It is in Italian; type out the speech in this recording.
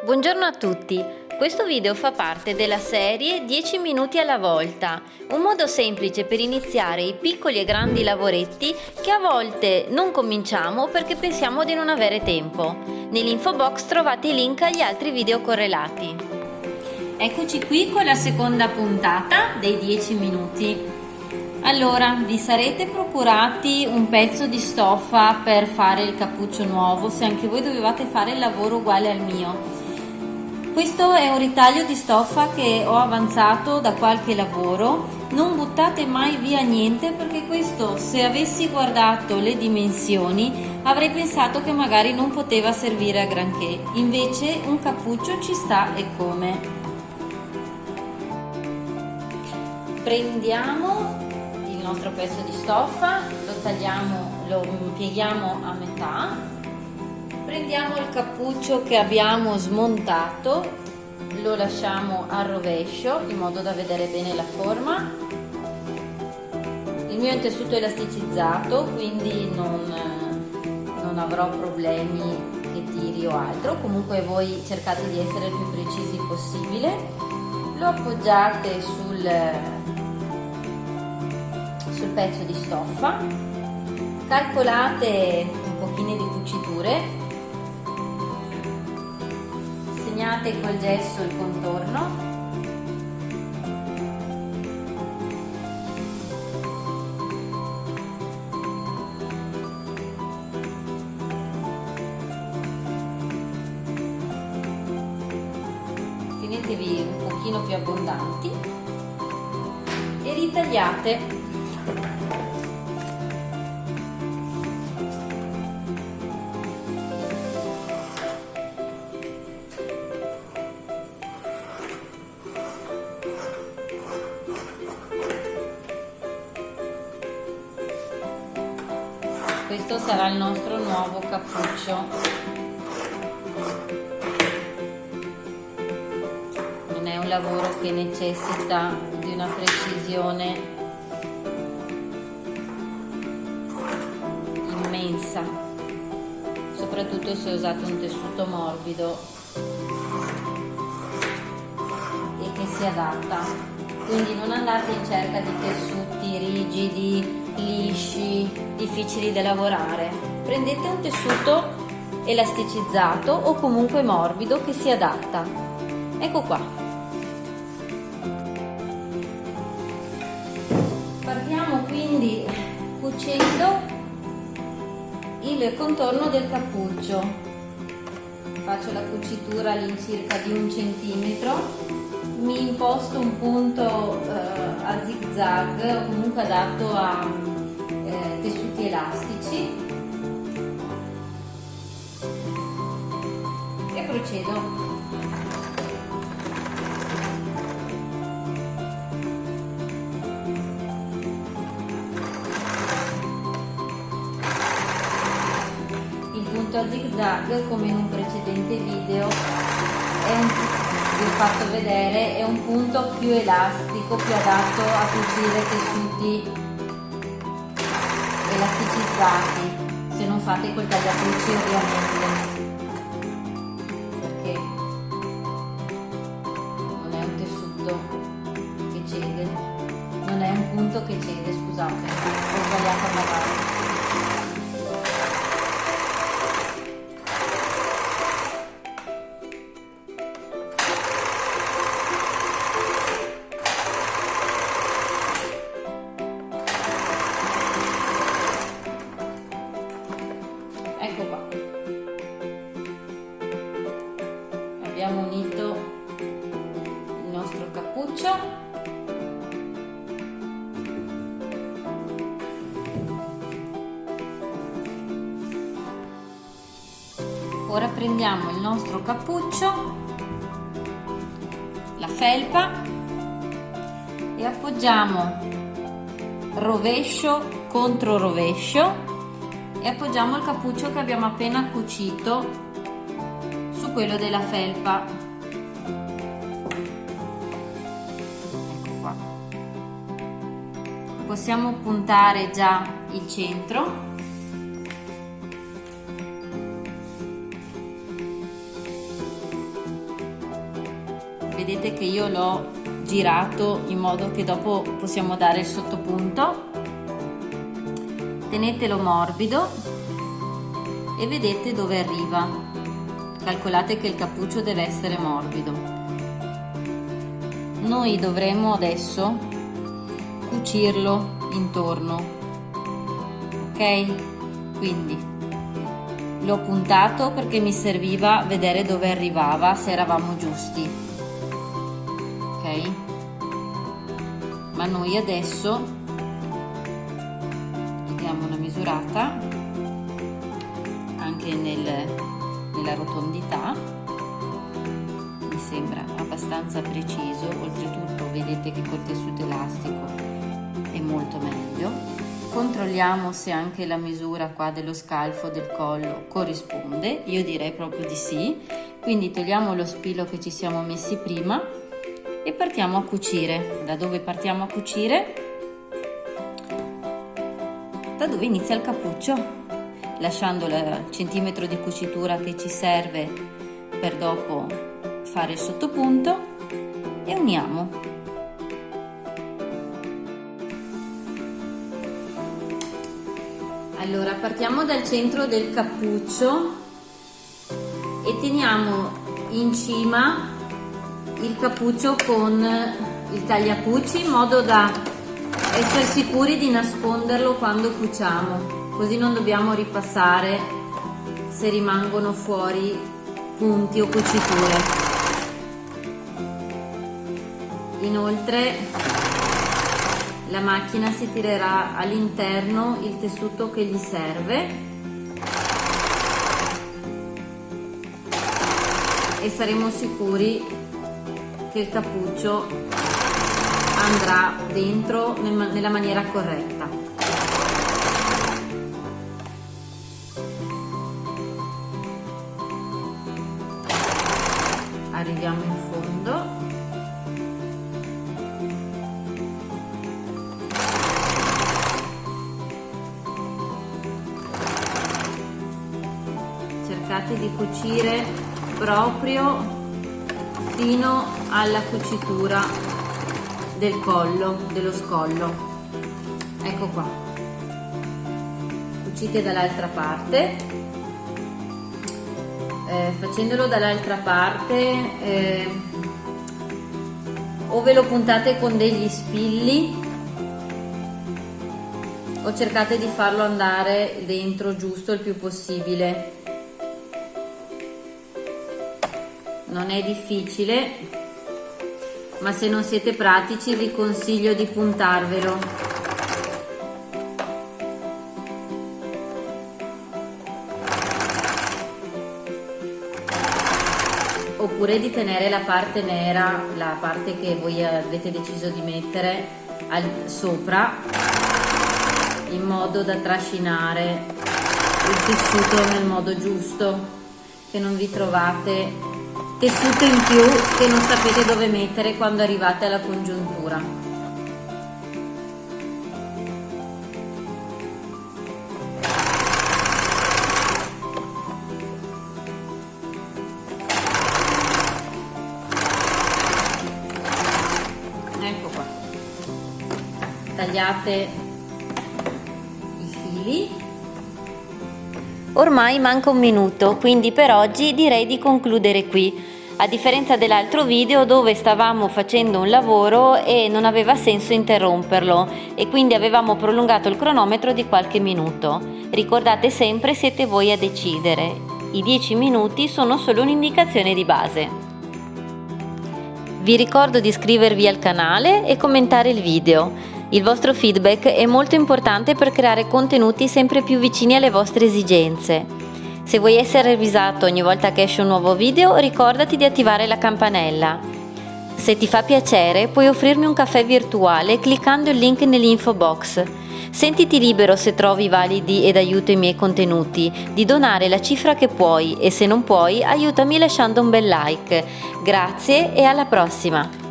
Buongiorno a tutti, questo video fa parte della serie 10 minuti alla volta, un modo semplice per iniziare i piccoli e grandi lavoretti che a volte non cominciamo perché pensiamo di non avere tempo. Nell'info box trovate i link agli altri video correlati. Eccoci qui con la seconda puntata dei 10 minuti. Allora, vi sarete procurati un pezzo di stoffa per fare il cappuccio nuovo, se anche voi dovevate fare il lavoro uguale al mio. Questo è un ritaglio di stoffa che ho avanzato da qualche lavoro. Non buttate mai via niente, perché questo, se avessi guardato le dimensioni, avrei pensato che magari non poteva servire a granché. Invece un cappuccio ci sta e come. Prendiamo il nostro pezzo di stoffa, lo tagliamo, lo pieghiamo a metà. Prendiamo il cappuccio che abbiamo smontato, lo lasciamo al rovescio in modo da vedere bene la forma. Il mio è un tessuto elasticizzato, quindi non avrò problemi che tiri o altro. Comunque voi cercate di essere il più precisi possibile. Lo appoggiate sul pezzo di stoffa, calcolate un pochino di cuciture. Segnate col gesso il contorno. Tenetevi un pochino più abbondanti e ritagliate. Questo sarà il nostro nuovo cappuccio. Non è un lavoro che necessita di una precisione immensa, soprattutto se usate un tessuto morbido e che si adatta. Quindi non andate in cerca di tessuti rigidi, lisci, difficili da lavorare. Prendete un tessuto elasticizzato o comunque morbido che si adatta. Ecco qua. Partiamo quindi cucendo il contorno del cappuccio. Faccio la cucitura all'incirca di 1 centimetro. Mi imposto un punto a zig-zag o comunque adatto a tessuti elastici e procedo. Il punto a zig-zag, come in un precedente video, vi ho fatto vedere, è un punto più elastico, più adatto a cucire tessuti elasticizzati, se non fate col tagliacuci ovviamente, perché non è un tessuto che cede, non è un punto che cede, scusate, ho sbagliato a lavare. Ecco qua, abbiamo unito il nostro cappuccio. Ora prendiamo il nostro cappuccio, la felpa, e appoggiamo rovescio contro rovescio e appoggiamo il cappuccio che abbiamo appena cucito su quello della felpa. Ecco qua. Possiamo puntare già il centro vedete che io l'ho girato in modo che dopo possiamo dare il sottopunto. Tenetelo morbido e vedete dove arriva. Calcolate che il cappuccio deve essere morbido. Noi dovremo adesso cucirlo intorno, ok? Quindi l'ho puntato perché mi serviva vedere dove arrivava, se eravamo giusti, ok? Ma noi adesso diamo una misurata anche nella rotondità, mi sembra abbastanza preciso. Oltretutto vedete che col tessuto elastico è molto meglio. Controlliamo se anche la misura qua dello scalfo del collo corrisponde. Io direi proprio di sì. Quindi togliamo lo spillo che ci siamo messi prima e partiamo a cucire. Da dove partiamo a cucire? Da dove inizia il cappuccio, lasciando il centimetro di cucitura che ci serve per dopo fare il sottopunto, e uniamo. Allora partiamo dal centro del cappuccio e teniamo in cima il cappuccio con il tagliacucci in modo da essere sicuri di nasconderlo quando cuciamo, così non dobbiamo ripassare se rimangono fuori punti o cuciture. Inoltre la macchina si tirerà all'interno il tessuto che gli serve e saremo sicuri che il cappuccio andrà dentro nella maniera corretta. Arriviamo in fondo. Cercate di cucire proprio fino alla cucitura del collo, dello scollo. Ecco qua. Cucite dall'altra parte. Facendolo dall'altra parte, o ve lo puntate con degli spilli o cercate di farlo andare dentro giusto il più possibile. Non è difficile, ma se non siete pratici vi consiglio di puntarvelo. Oppure di tenere la parte nera, la parte che voi avete deciso di mettere sopra, in modo da trascinare il tessuto nel modo giusto, che non vi trovate tessuto in più che non sapete dove mettere quando arrivate alla congiuntura. Ecco qua. Tagliate i fili. Ormai manca un minuto, quindi per oggi direi di concludere qui. A differenza dell'altro video dove stavamo facendo un lavoro e non aveva senso interromperlo e quindi avevamo prolungato il cronometro di qualche minuto. Ricordate sempre, siete voi a decidere. I 10 minuti sono solo un'indicazione di base. Vi ricordo di iscrivervi al canale e commentare il video. Il vostro feedback è molto importante per creare contenuti sempre più vicini alle vostre esigenze. Se vuoi essere avvisato ogni volta che esce un nuovo video, ricordati di attivare la campanella. Se ti fa piacere, puoi offrirmi un caffè virtuale cliccando il link nell'info box. Sentiti libero, se trovi validi ed aiuto i miei contenuti, di donare la cifra che puoi e se non puoi, aiutami lasciando un bel like. Grazie e alla prossima!